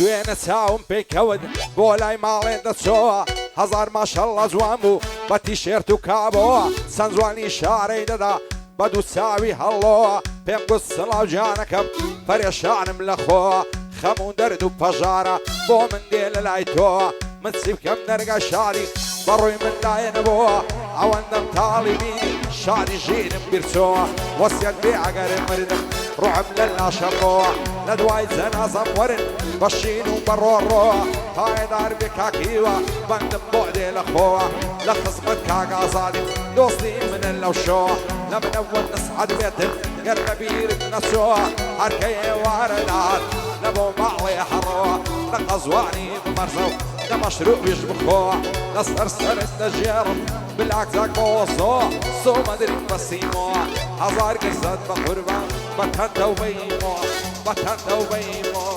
دوێنە چاوم پێیکەوت بۆ لای ماڵێ دەچۆوە هەزار ماشەڵڵە جوان بوو بە تیشێرت و کابەوە چەند جوانی شارەی دەدا بە دوو چاوی هەڵۆوە پێم گوت سڵاو جانەکەم پەرێشانم لە خۆوە خەم و دەرد و پەژارە بۆ من دێ لە لای تۆوە من چی بکەم نەرگە شاری بەڕووی من لایەنەبەوە ئەوەندەم تاڵی بینی شاری ژینم بیرچۆوە وەسیەت بێ ئەگەرم مردم ڕوحم لە لاشەڕۆوە لە دوای جەنازەم وەرن بە شین و بە ڕۆڕۆوە پایدار بێ کاکیوە بەندم بۆ دێ لە خۆوە لە خزمەت کاگازادی دۆستی منن لەو شۆوە لە منەوە نسعەت بێتن گەر لە بیرم نەچۆوە هەرکەی ئێوارە داد لە بۆ ماڵێ هەڕەوە لە قەزوانی بمەرزە و لە مەشروبیش بخۆوە لەسەر سەرت دەژێڕم بلاکزاک بۆسۆ سۆمەدرین بەسیمەوە هەزار گەزت بە قوربان بە تەندە و بەیمەوە بە تەندە و بەیمەوە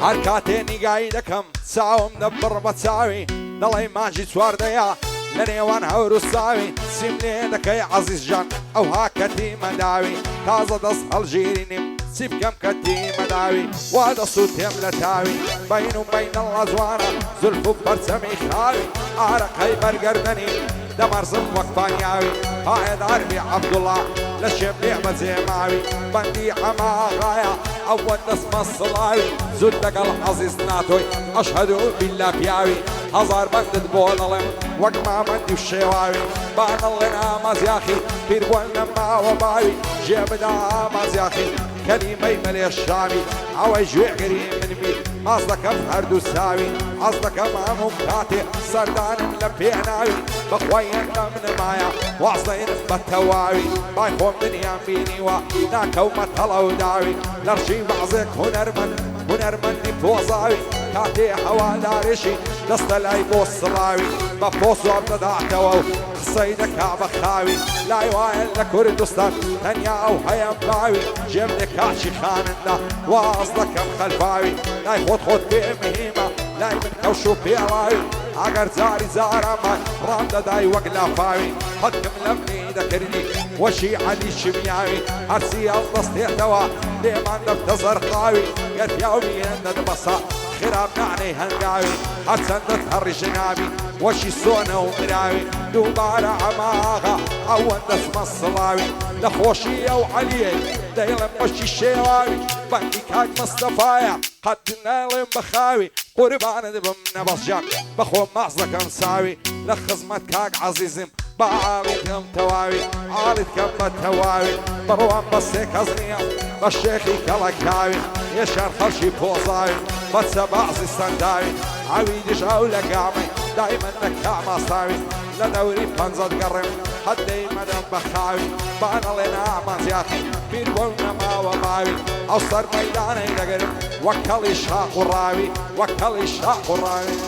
هەر کاتێ نیگایی دەکەم چاوم دەبڕ بە چاوی دەڵێ ماژی چواردەیە لە نێوان هەور و ساوی سیم لێ دەکەی عەزیز جان ئەو هاکەتی مەداوی تازە دەست هەڵژیرینیم چی بکەم کەتی مەداوی وا دەسووتێم لە تاوی بەین و بەینەڵە جوانە زولف و پەرچەمی خاوی ئارەقەی بەرگەردەنی دەمەرزم وەک پانیاوی پایەداربی عەبدوڵڵا لە شێم لێ بەجێ ماوی بەندی ئەماغایە ئەوە دەستمە سڵاوی زود لەگەڵ عەزیز ناتۆی ئەشهەدو بیللا پیاوی هەزار بەندت بۆ دەڵێم وەک مامەندی و شێواوی بانەڵێن ئامازیاخی پیربوون نەماوە باوی ژێبدا ئامازیاخی کەلیمەی مەلێ شامی ئەوەی گوێگری منمی ئاز دەکەم هەردوو ساوی ئاز دەکەم هەموو کاتێ سەردانم لە پێناوی بەخوای ئەنگە منمایە وازدەینم بە تەواوی بای خۆم دنیام بینیوە ناکەومە تەڵە و داوی لەڕژی بەعزێک هونەرمەندی پۆزاوی کاتێ هەوادارێشی دەستە لای بۆ سڵاوی بە پۆسوام دەداتەوە و قسەی دەکا بە خاوی لای وایە لە کوردستان تەنیا ئەو هەیەم باوی ژێم لێ کاچی خانندا واز دەکەم خەلفاوی لای خۆت پێ مهمە لای من کەوش و پێڵاوی ئەگەر جاری جارەمان ڕام دەدای وەک لافاوی حەکم لە منی دەکردی وەشی عەلی شمیاوی هەرچی هەڵدەستێتەوە لێمان دەفتە زەرقاوی گەر پیاو بێنە دەبەسا خراب نانەی هەنگاوی هەرچەندە هەڕی ژناوی وەشی سۆنە و مراوی دووبارە ئەماغا ئەوە دەستمە سڵاوی لە خۆشی ئەو عەلیە دەیڵم بەشی شێواوی بەنگی کاک مەستەفایە قەت ناڵێم بەخاوی قوربانت بم نەبەسجان بەخۆم ماز دەکەم ساوی لە خزمەت کاک عەزیزم بە ئاڵی کەم تەواوی ئاڵیت کەم بە تەواوی بڕوان بە سێ کەس نییە بە شێخی کەڵەکاوی یەشار خەڵشی پۆزاوی بە چە بەعزی سەنداوی ئاوی دژاو لە گامی دایمەن دەکا ماساوی لە دەوری پەنجەت گەڕێم هەدەی مەدەم بە خاوی بانەڵێن ئامانزیاتی پیر بۆ نەماوە ماوی ئەو سەر مەیدانەی دەگەرم وەک کەڵی شاق و ڕاوی وەک کەڵی شاق و ڕاوی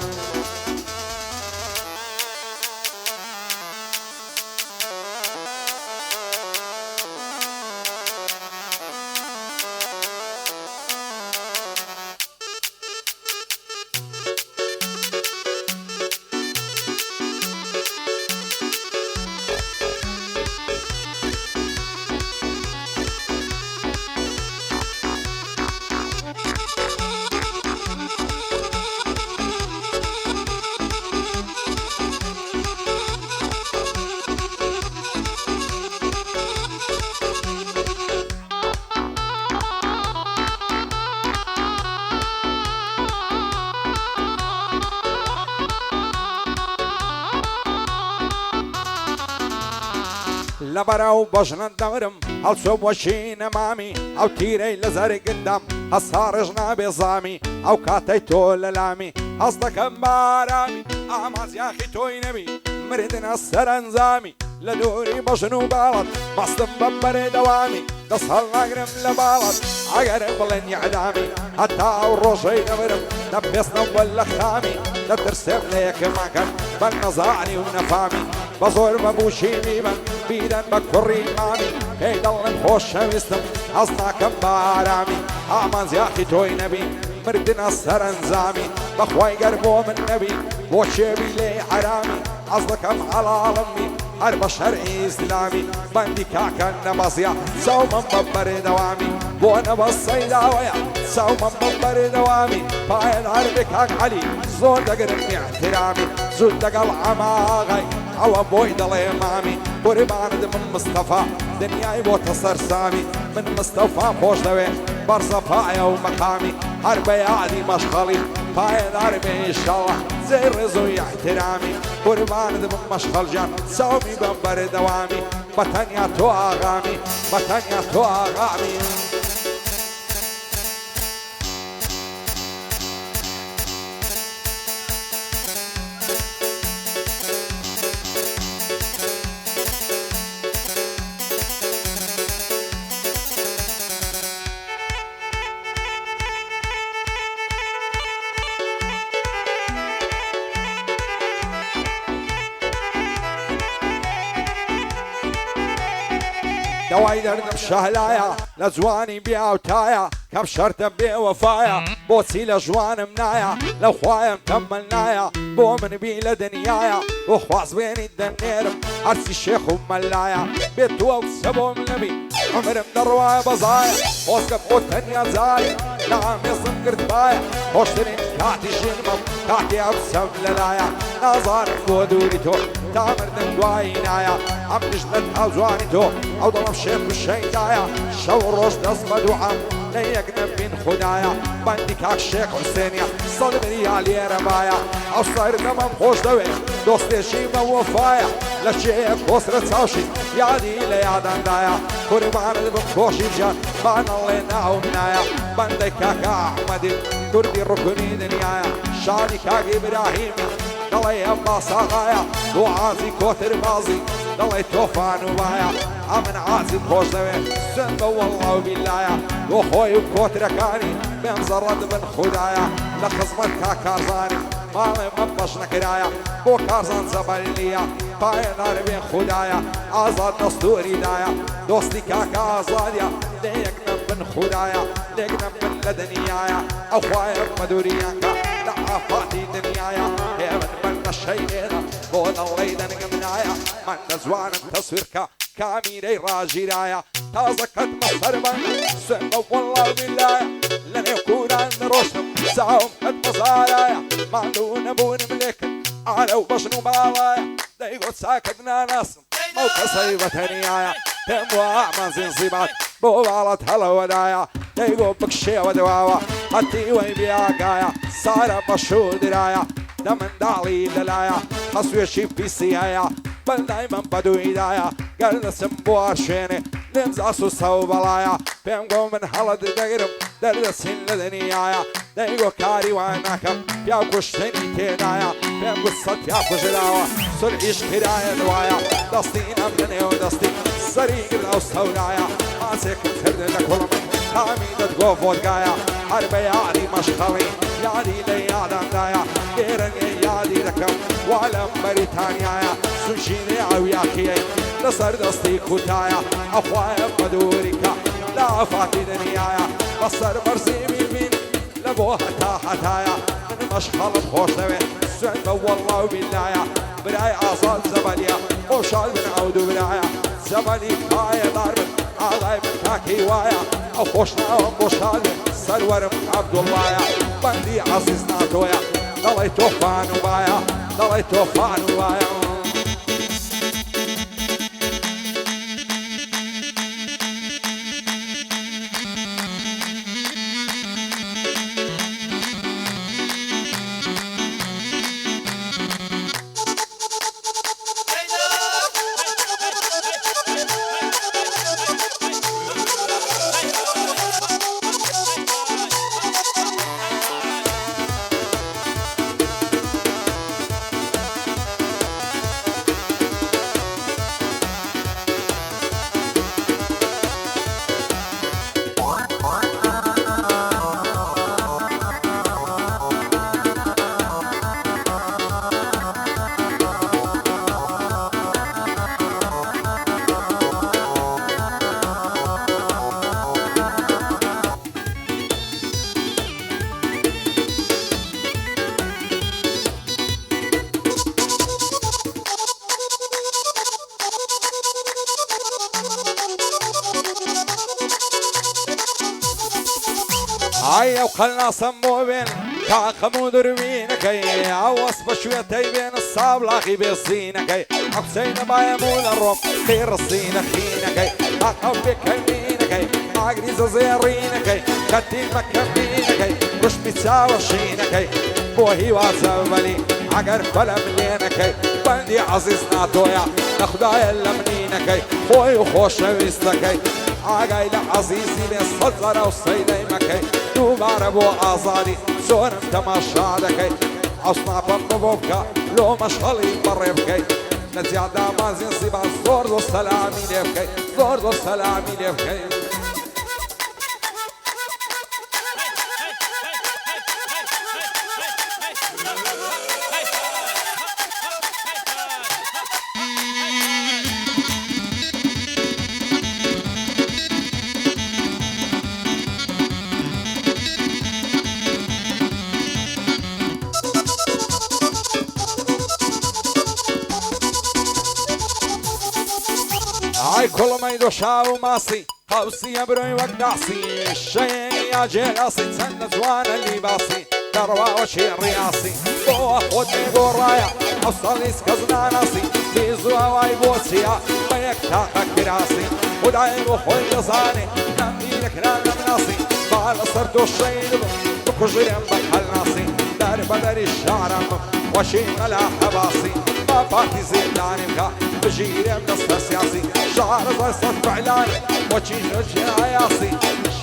لەبەرەو بەژنە دەورم هەڵچۆ بۆشی نەمامی ئەو تیرەی لە زەرگندام هەستا ڕێژ نابێ زامی ئەو کاتەی تۆ لە لامی هەست دەکەم بارامی ئامازیاخی تۆی نەبی مردنە سەرەنجامی لە دووری بەژن و باڵت مەستم بە بەرێدەوامی دەست هەڵ ناگرم لە باڵت ئەگەر بڵێن یەعدامی هەتا ئەو ڕۆژەی دەبرم دەبێستنەوە لە خامی دەترسێم لە یەکەمەکەم بالنزاني ونفامي بزور ببوشي بيمن بيدن بكري مامي كيدلن خوش شويستم أصنا كم بارامي آمان زياخي توي نبي مردنا سرنزامي بخواي قربو من نبي بوشي بيلي حرامي أصدكم على عالمي هرب شرعي إسلامي بندي كاكا نبصيا سوما مببر دوامي بونا بصيدا ويا سوما مببر دوامي باين هرب كاك علي زود دقرني احترامي زود دقل عماغي أو بوي دلي مامي قربان من مصطفى دنياي بوتصر سامي من مصطفى خوش دوي برصفايا ومقامي هرب يادي مشغلي باين هرب إن شاء الله زي رزوي احترامي قربان من مشغل جان سومي بمبر دوامي بطنيا تو آغامي بطنيا تو آغامي دواي دردم شهلايا لزواني بيا وتايا كبشرت بوفايا بوتسي لجوان منايا لو خوايا مكملنايا بو من بي لدنيايا وخواص بيني الدنيرم عرسي الشيخ وملايا بيتوا وسبو من نبي عمر من الرواية بزايا وسكب وتنيا زايا نعم يصن قرتبايا وشترين كاتي جنمم كاتي أبسم للايا نظار ودوريتو تامر دنقواينايا عم نجمد أوزوانيتو أو ضرب شيخ بالشيدايا شو روش دصمد وعم ليقنب بين خدايا بندي كاك شيخ حسينيا صدري علي رمايا أو صاير دمم خوش دوي دوستي شيمة وفايا لشيخ وسرة ساوشي يادي ليادان دايا قربان دبم خوشي بجان بان الله ناومنايا بندي كاك أحمدي كردي ركني دنيايا شادي كاك إبراهيمي دلي أما صاغايا وعازي كوتر بازي دلي توفان وبايا أمن عازي خوش دوي سنبا والله وبالله وخوي وكوتركاني بين زرد من خدايا لخزمت كاكارزاني مالي مبش نكرايا بو كارزان زباليا باين بين خدايا آزاد نصدوري دايا دوستي كاكا آزاديا ليقنم من خدايا ليقنم من لدنيايا أخوايا مدوريانكا لعافاتي دنيايا هي من الشيئنا بود الله يدنقمنايا من نزوان تصويركا كاميري راجيرايا تازكت مصربان سنبا والله بالله لن يكون عن رشم ساهم قد مصارايا معلون ابون ملكن على وبشنو بالايا دايقود ساكدنا ناسم موقع صيبة تنيايا تم واعمل زنزيبات بوالت هلا ودايا دايقود بكشي ودواوا حتي وين بياقايا صار بشو درايا دمن دالي دلايا حسوي شي في سيايا بل دايما بدو إيدايا قال سمبوار شيني نمزاسو سو بلايا بيمقو من حلد دقرم دردسين لدنيايا دايقو كاري واناكم بياكو شتني تينايا بيمقو الصد بياكو جلاوة سرعيش كرايا دوايا دستين أمدني ودستين سريق الأوستولايا ماسيكم تردنا كلمن حاميدة قوفوت قايا حربي ياري مشخلي ياري ليادان دايا غيرن يادي لكم وعلم بريطانيا سوشيني عوياكي نصر دستي كوتايا أخوايا مدوريكا لا فاتي دنيايا بصر مرسيمي بين لبوها تاحتايا من مشخل بخوش دوي سنبا والله وبالله براي عصال زباليا وشال من عودو برايا زبالي كايا ضارب عضاي من كاكي وايا أخوشنا ومبوشال سرورم عبد الله يا بندي عزيزنا تويا دلي توفان وبايا دلي توفان وبايا هيا وخلنا صموبين كاقمو دربينكي عوص بشويتي بين الصابلاغي بيصينكي حسين بايمون الروم خير الصين خينكي اقبك يمينكي عقريز زيرينكي كتيك مكمينكي مش بتساوى شينكي بوهي وازملي عقر فلم لينكي بندي عزيز ناتويا نخدايا لمنينكي خوي وخوش نويستكي عقايل عزيزي بصدر وصيدي مكي دوبار ابو ازادي زور انت مشادكي اصنع بمبوكا لو مشغلي بربكي لزيادة ما زين سيبا زور دو سلامي لبكي زور دو سلامي لبكي هاي كل ما يدوشاو ماسي قوسي يبروي وقداسي الشيء يا جيلاسي تسند زوان اللي باسي دروا وشي الرياسي بو خدني قرايا اوصل يسكزنا ناسي في زوا واي بوسيا بيك تاقك براسي ودعي وخوي يزاني نمي لك نام ناسي بال صرتو الشيء بكجرم بحل ناسي دار بدر الشعرم وشي ملا حباسي ما باتي زيداني بكا بجيري من الصف سياسي شعر زي صد فعلان وشي نجي عياسي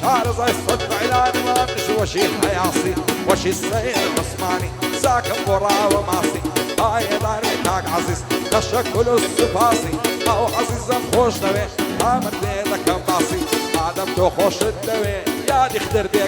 شعر زي صد فعلان ما مش وشي حياسي وشي السيد العثماني ساكن برا وماسي هاي داري تاك عزيز تشكل السفاسي او عزيز خوش دوي عامر ديدك باسي عدم تو خوش الدوي يا دي خدر دي